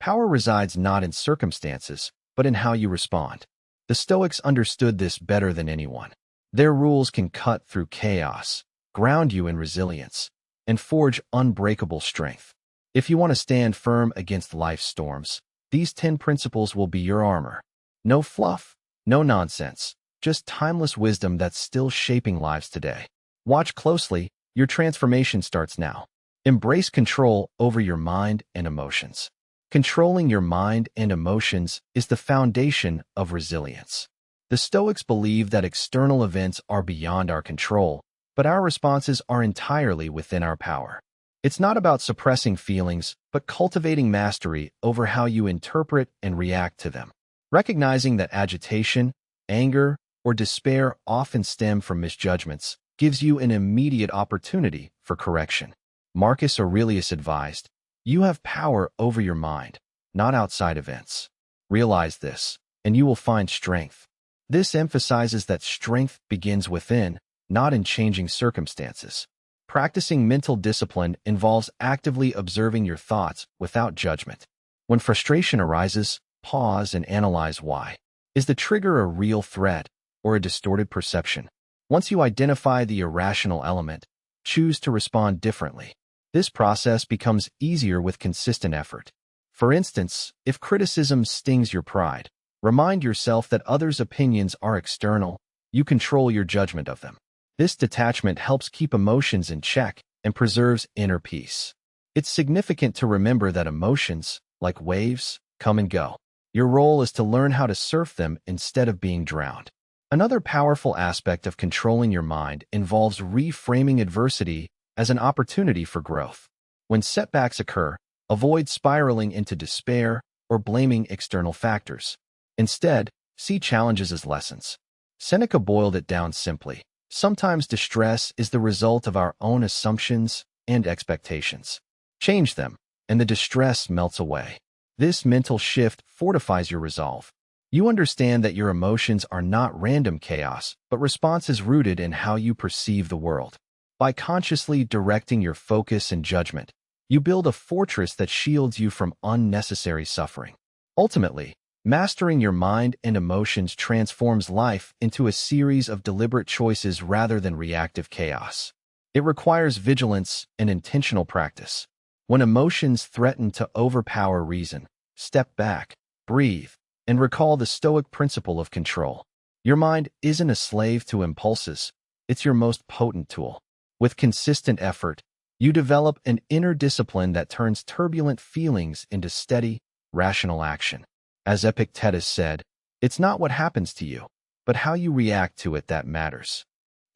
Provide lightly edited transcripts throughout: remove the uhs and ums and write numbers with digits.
Power resides not in circumstances, but in how you respond. The Stoics understood this better than anyone. Their rules can cut through chaos, ground you in resilience, and forge unbreakable strength. If you want to stand firm against life's storms, these 10 principles will be your armor. No fluff, no nonsense, just timeless wisdom that's still shaping lives today. Watch closely, your transformation starts now. Embrace control over your mind and emotions. Controlling your mind and emotions is the foundation of resilience. The Stoics believe that external events are beyond our control, but our responses are entirely within our power. It's not about suppressing feelings, but cultivating mastery over how you interpret and react to them. Recognizing that agitation, anger, or despair often stem from misjudgments gives you an immediate opportunity for correction. Marcus Aurelius advised, "You have power over your mind, not outside events. Realize this, and you will find strength." This emphasizes that strength begins within, not in changing circumstances. Practicing mental discipline involves actively observing your thoughts without judgment. When frustration arises, pause and analyze why. Is the trigger a real threat or a distorted perception? Once you identify the irrational element, choose to respond differently. This process becomes easier with consistent effort. For instance, if criticism stings your pride, remind yourself that others' opinions are external. You control your judgment of them. This detachment helps keep emotions in check and preserves inner peace. It's significant to remember that emotions, like waves, come and go. Your role is to learn how to surf them instead of being drowned. Another powerful aspect of controlling your mind involves reframing adversity as an opportunity for growth. When setbacks occur, avoid spiraling into despair or blaming external factors. Instead, see challenges as lessons. Seneca boiled it down simply. Sometimes distress is the result of our own assumptions and expectations. Change them, and the distress melts away. This mental shift fortifies your resolve. You understand that your emotions are not random chaos, but responses rooted in how you perceive the world. By consciously directing your focus and judgment, you build a fortress that shields you from unnecessary suffering. Ultimately, mastering your mind and emotions transforms life into a series of deliberate choices rather than reactive chaos. It requires vigilance and intentional practice. When emotions threaten to overpower reason, step back, breathe, and recall the Stoic principle of control. Your mind isn't a slave to impulses, it's your most potent tool. With consistent effort, you develop an inner discipline that turns turbulent feelings into steady, rational action. As Epictetus said, it's not what happens to you, but how you react to it that matters.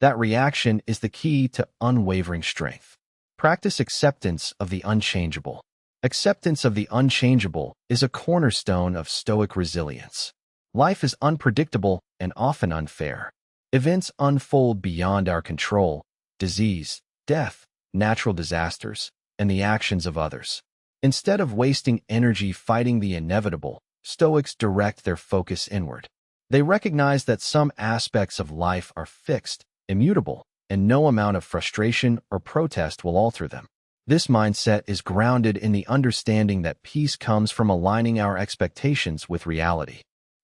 That reaction is the key to unwavering strength. Practice acceptance of the unchangeable. Acceptance of the unchangeable is a cornerstone of Stoic resilience. Life is unpredictable and often unfair. Events unfold beyond our control: disease, death, natural disasters, and the actions of others. Instead of wasting energy fighting the inevitable, Stoics direct their focus inward. They recognize that some aspects of life are fixed, immutable, and no amount of frustration or protest will alter them. This mindset is grounded in the understanding that peace comes from aligning our expectations with reality.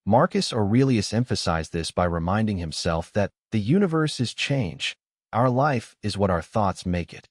Marcus Aurelius emphasized this by reminding himself that the universe is change. Our life is what our thoughts make it.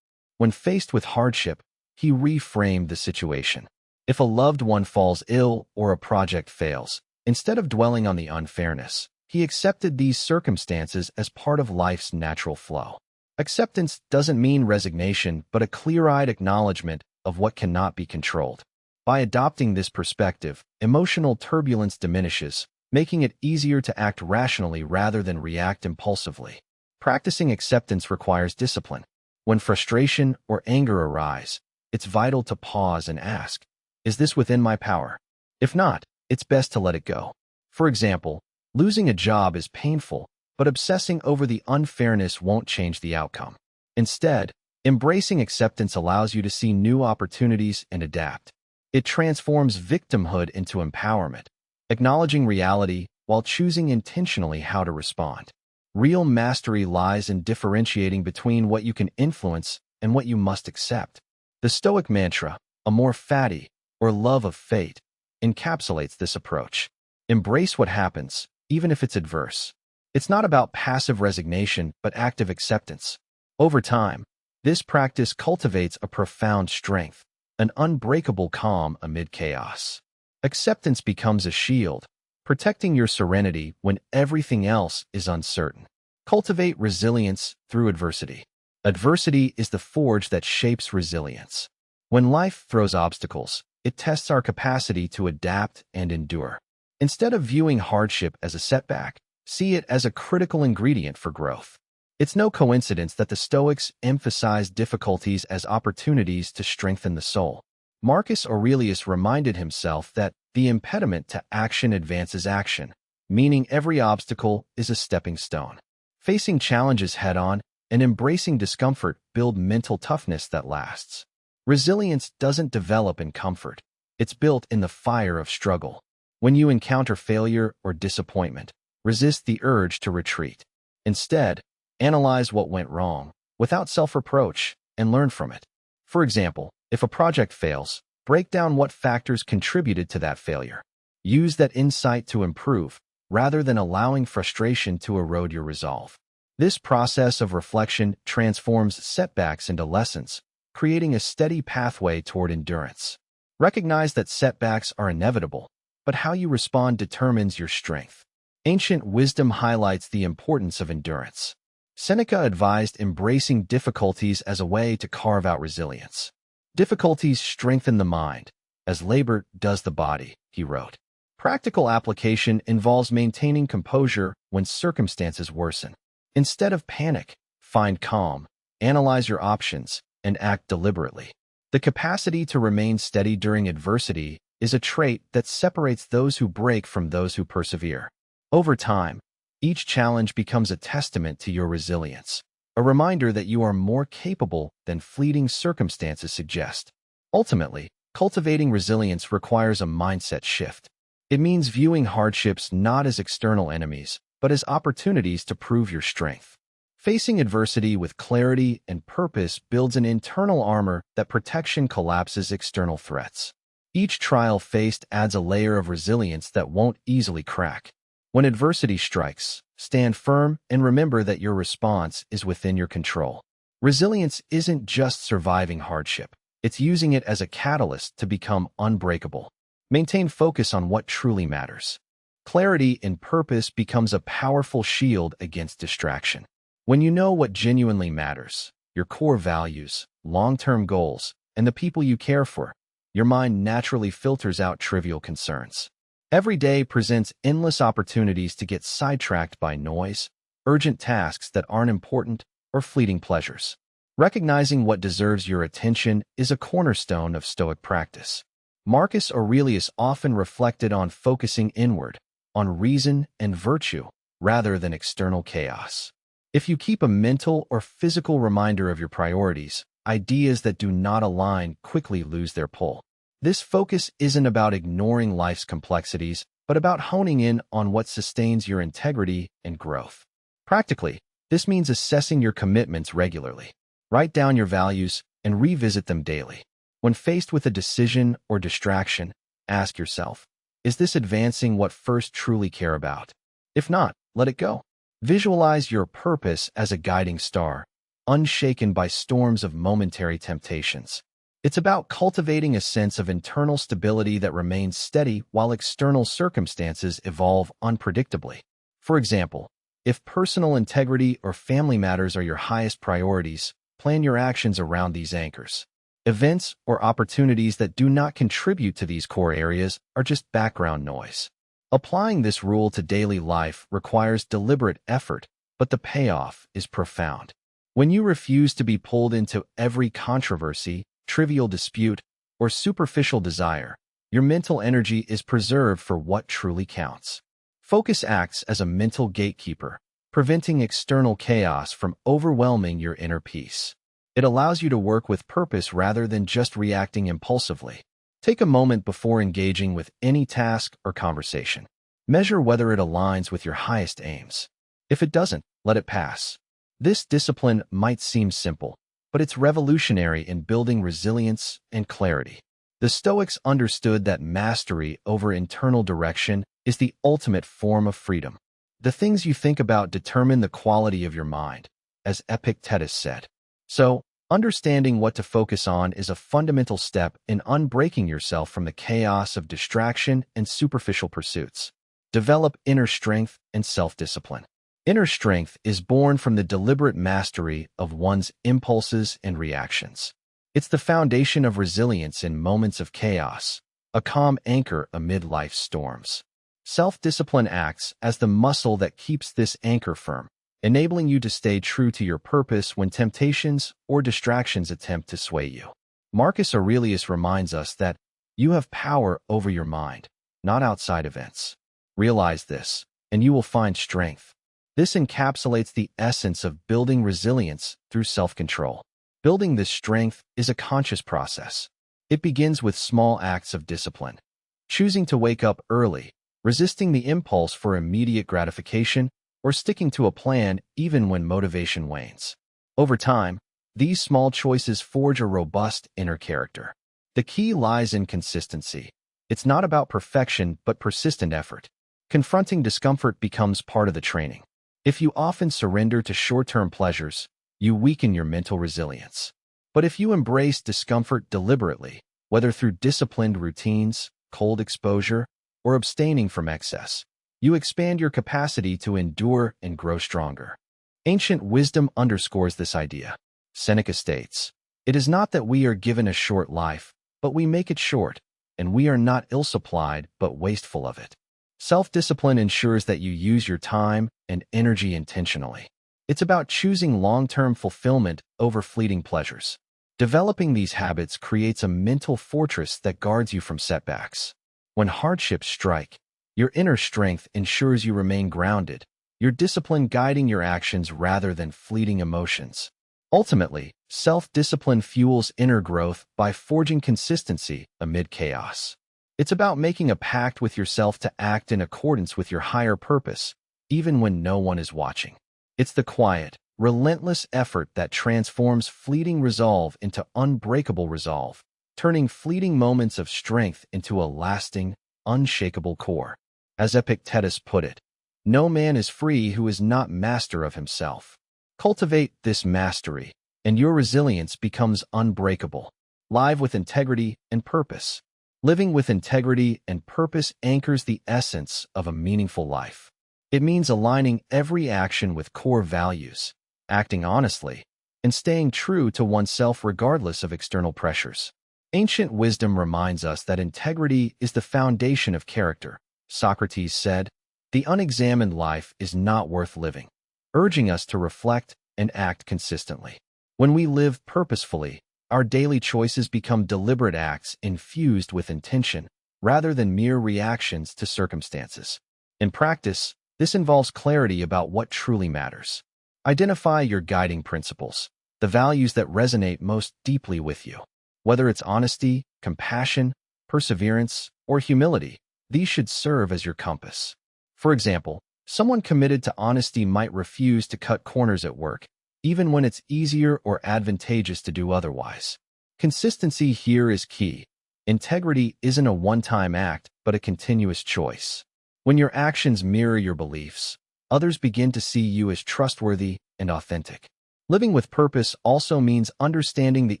When faced with hardship, he reframed the situation. If a loved one falls ill or a project fails, instead of dwelling on the unfairness, he accepted these circumstances as part of life's natural flow. Acceptance doesn't mean resignation, but a clear-eyed acknowledgement of what cannot be controlled. By adopting this perspective, emotional turbulence diminishes, making it easier to act rationally rather than react impulsively. Practicing acceptance requires discipline. When frustration or anger arise, it's vital to pause and ask, "Is this within my power?" If not, it's best to let it go. For example, losing a job is painful, but obsessing over the unfairness won't change the outcome. Instead, embracing acceptance allows you to see new opportunities and adapt. It transforms victimhood into empowerment, acknowledging reality while choosing intentionally how to respond. Real mastery lies in differentiating between what you can influence and what you must accept. The Stoic mantra, "a more fatty, or love of fate, encapsulates this approach. Embrace what happens, even if it's adverse. It's not about passive resignation, but active acceptance. Over time, this practice cultivates a profound strength, an unbreakable calm amid chaos. Acceptance becomes a shield, protecting your serenity when everything else is uncertain. Cultivate resilience through adversity. Adversity is the forge that shapes resilience. When life throws obstacles, it tests our capacity to adapt and endure. Instead of viewing hardship as a setback, see it as a critical ingredient for growth. It's no coincidence that the Stoics emphasized difficulties as opportunities to strengthen the soul. Marcus Aurelius reminded himself that the impediment to action advances action, meaning every obstacle is a stepping stone. Facing challenges head-on and embracing discomfort build mental toughness that lasts. Resilience doesn't develop in comfort. It's built in the fire of struggle. When you encounter failure or disappointment, resist the urge to retreat. Instead, analyze what went wrong without self-reproach and learn from it. For example, if a project fails, break down what factors contributed to that failure. Use that insight to improve, rather than allowing frustration to erode your resolve. This process of reflection transforms setbacks into lessons, creating a steady pathway toward endurance. Recognize that setbacks are inevitable, but how you respond determines your strength. Ancient wisdom highlights the importance of endurance. Seneca advised embracing difficulties as a way to carve out resilience. Difficulties strengthen the mind, as labor does the body, he wrote. Practical application involves maintaining composure when circumstances worsen. Instead of panic, find calm, analyze your options, and act deliberately. The capacity to remain steady during adversity is a trait that separates those who break from those who persevere. Over time, each challenge becomes a testament to your resilience, a reminder that you are more capable than fleeting circumstances suggest. Ultimately, cultivating resilience requires a mindset shift. It means viewing hardships not as external enemies, but as opportunities to prove your strength. Facing adversity with clarity and purpose builds an internal armor that protection collapses external threats. Each trial faced adds a layer of resilience that won't easily crack. When adversity strikes, stand firm and remember that your response is within your control. Resilience isn't just surviving hardship. It's using it as a catalyst to become unbreakable. Maintain focus on what truly matters. Clarity in purpose becomes a powerful shield against distraction. When you know what genuinely matters, your core values, long-term goals, and the people you care for, your mind naturally filters out trivial concerns. Every day presents endless opportunities to get sidetracked by noise, urgent tasks that aren't important, or fleeting pleasures. Recognizing what deserves your attention is a cornerstone of Stoic practice. Marcus Aurelius often reflected on focusing inward, on reason and virtue, rather than external chaos. If you keep a mental or physical reminder of your priorities, ideas that do not align quickly lose their pull. This focus isn't about ignoring life's complexities, but about honing in on what sustains your integrity and growth. Practically, this means assessing your commitments regularly. Write down your values and revisit them daily. When faced with a decision or distraction, ask yourself, is this advancing what first truly care about? If not, let it go. Visualize your purpose as a guiding star, unshaken by storms of momentary temptations. It's about cultivating a sense of internal stability that remains steady while external circumstances evolve unpredictably. For example, if personal integrity or family matters are your highest priorities, plan your actions around these anchors. Events or opportunities that do not contribute to these core areas are just background noise. Applying this rule to daily life requires deliberate effort, but the payoff is profound. When you refuse to be pulled into every controversy, trivial dispute, or superficial desire, your mental energy is preserved for what truly counts. Focus acts as a mental gatekeeper, preventing external chaos from overwhelming your inner peace. It allows you to work with purpose rather than just reacting impulsively. Take a moment before engaging with any task or conversation. Measure whether it aligns with your highest aims. If it doesn't, let it pass. This discipline might seem simple, but it's revolutionary in building resilience and clarity. The Stoics understood that mastery over internal direction is the ultimate form of freedom. The things you think about determine the quality of your mind, as Epictetus said. So, understanding what to focus on is a fundamental step in unbreaking yourself from the chaos of distraction and superficial pursuits. Develop inner strength and self-discipline. Inner strength is born from the deliberate mastery of one's impulses and reactions. It's the foundation of resilience in moments of chaos, a calm anchor amid life's storms. Self-discipline acts as the muscle that keeps this anchor firm, enabling you to stay true to your purpose when temptations or distractions attempt to sway you. Marcus Aurelius reminds us that you have power over your mind, not outside events. Realize this, and you will find strength. This encapsulates the essence of building resilience through self-control. Building this strength is a conscious process. It begins with small acts of discipline. Choosing to wake up early, resisting the impulse for immediate gratification, or sticking to a plan even when motivation wanes. Over time, these small choices forge a robust inner character. The key lies in consistency. It's not about perfection, but persistent effort. Confronting discomfort becomes part of the training. If you often surrender to short-term pleasures, you weaken your mental resilience. But if you embrace discomfort deliberately, whether through disciplined routines, cold exposure, or abstaining from excess, you expand your capacity to endure and grow stronger. Ancient wisdom underscores this idea. Seneca states, "It is not that we are given a short life, but we make it short, and we are not ill-supplied, but wasteful of it." Self-discipline ensures that you use your time and energy intentionally. It's about choosing long-term fulfillment over fleeting pleasures. Developing these habits creates a mental fortress that guards you from setbacks. When hardships strike, your inner strength ensures you remain grounded, your discipline guiding your actions rather than fleeting emotions. Ultimately, self-discipline fuels inner growth by forging consistency amid chaos. It's about making a pact with yourself to act in accordance with your higher purpose, even when no one is watching. It's the quiet, relentless effort that transforms fleeting resolve into unbreakable resolve, turning fleeting moments of strength into a lasting, unshakable core. As Epictetus put it, "No man is free who is not master of himself." Cultivate this mastery, and your resilience becomes unbreakable, live with integrity and purpose. Living with integrity and purpose anchors the essence of a meaningful life. It means aligning every action with core values, acting honestly, and staying true to oneself regardless of external pressures. Ancient wisdom reminds us that integrity is the foundation of character. Socrates said, "The unexamined life is not worth living," urging us to reflect and act consistently. When we live purposefully, our daily choices become deliberate acts infused with intention, rather than mere reactions to circumstances. In practice, this involves clarity about what truly matters. Identify your guiding principles, the values that resonate most deeply with you. Whether it's honesty, compassion, perseverance, or humility, these should serve as your compass. For example, someone committed to honesty might refuse to cut corners at work, even when it's easier or advantageous to do otherwise. Consistency here is key. Integrity isn't a one-time act, but a continuous choice. When your actions mirror your beliefs, others begin to see you as trustworthy and authentic. Living with purpose also means understanding the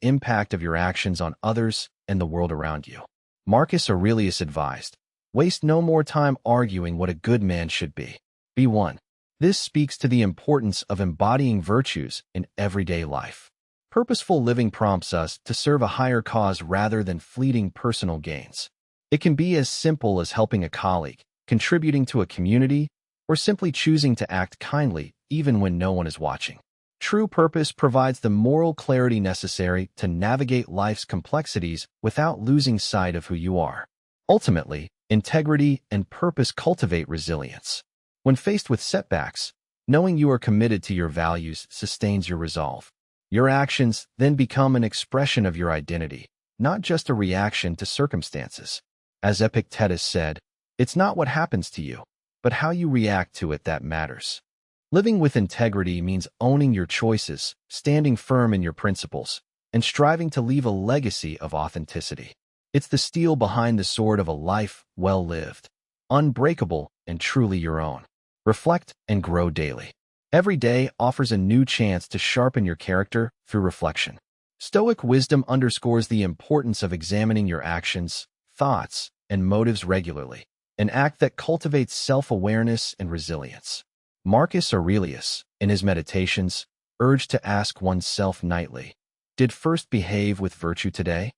impact of your actions on others and the world around you. Marcus Aurelius advised, "Waste no more time arguing what a good man should be. Be one." This speaks to the importance of embodying virtues in everyday life. Purposeful living prompts us to serve a higher cause rather than fleeting personal gains. It can be as simple as helping a colleague, contributing to a community, or simply choosing to act kindly even when no one is watching. True purpose provides the moral clarity necessary to navigate life's complexities without losing sight of who you are. Ultimately, integrity and purpose cultivate resilience. When faced with setbacks, knowing you are committed to your values sustains your resolve. Your actions then become an expression of your identity, not just a reaction to circumstances. As Epictetus said, "It's not what happens to you, but how you react to it that matters." Living with integrity means owning your choices, standing firm in your principles, and striving to leave a legacy of authenticity. It's the steel behind the sword of a life well lived, unbreakable and truly your own. Reflect and grow daily. Every day offers a new chance to sharpen your character through reflection. Stoic wisdom underscores the importance of examining your actions, thoughts, and motives regularly, an act that cultivates self-awareness and resilience. Marcus Aurelius, in his Meditations, urged to ask oneself nightly, "Did first behave with virtue today?"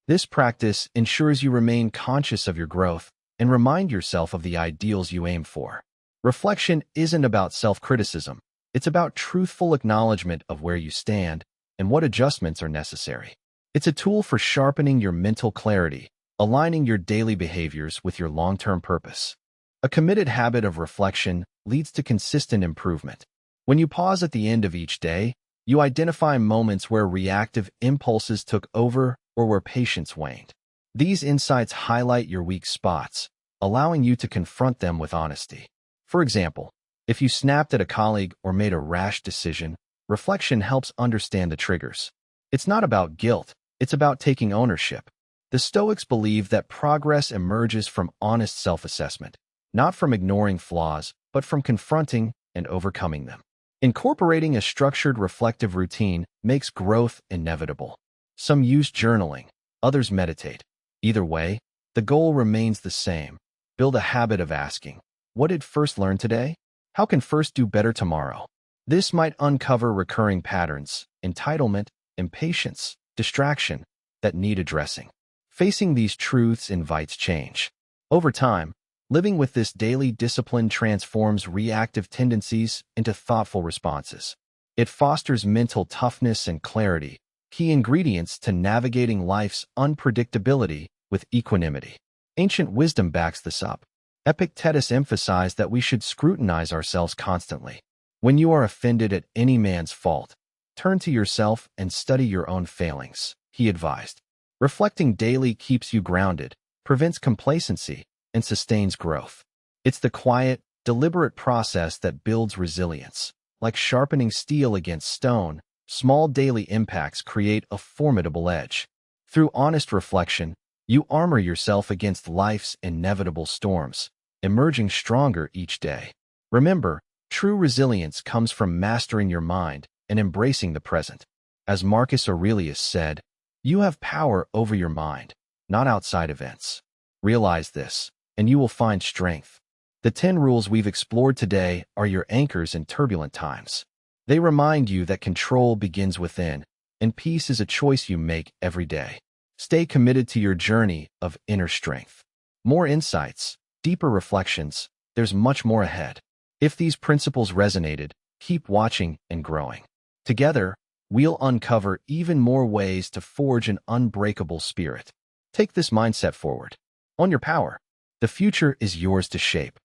This practice ensures you remain conscious of your growth and remind yourself of the ideals you aim for. Reflection isn't about self-criticism. It's about truthful acknowledgement of where you stand and what adjustments are necessary. It's a tool for sharpening your mental clarity, aligning your daily behaviors with your long-term purpose. A committed habit of reflection leads to consistent improvement. When you pause at the end of each day, you identify moments where reactive impulses took over or where patience waned. These insights highlight your weak spots, allowing you to confront them with honesty. For example, if you snapped at a colleague or made a rash decision, reflection helps understand the triggers. It's not about guilt, it's about taking ownership. The Stoics believe that progress emerges from honest self-assessment, not from ignoring flaws, but from confronting and overcoming them. Incorporating a structured reflective routine makes growth inevitable. Some use journaling, others meditate. Either way, the goal remains the same. Build a habit of asking, "What did first learn today? How can first do better tomorrow?" This might uncover recurring patterns, entitlement, impatience, distraction, that need addressing. Facing these truths invites change. Over time, living with this daily discipline transforms reactive tendencies into thoughtful responses. It fosters mental toughness and clarity, key ingredients to navigating life's unpredictability with equanimity. Ancient wisdom backs this up. Epictetus emphasized that we should scrutinize ourselves constantly. When you are offended at any man's fault, turn to yourself and study your own failings, he advised. Reflecting daily keeps you grounded, prevents complacency, and sustains growth. It's the quiet, deliberate process that builds resilience. Like sharpening steel against stone, small daily impacts create a formidable edge. Through honest reflection, you armor yourself against life's inevitable storms, emerging stronger each day. Remember, true resilience comes from mastering your mind and embracing the present. As Marcus Aurelius said, "You have power over your mind, not outside events." Realize this, and you will find strength. The 10 rules we've explored today are your anchors in turbulent times. They remind you that control begins within, and peace is a choice you make every day. Stay committed to your journey of inner strength. More insights, deeper reflections, there's much more ahead. If these principles resonated, keep watching and growing. Together, we'll uncover even more ways to forge an unbreakable spirit. Take this mindset forward. Own your power. The future is yours to shape.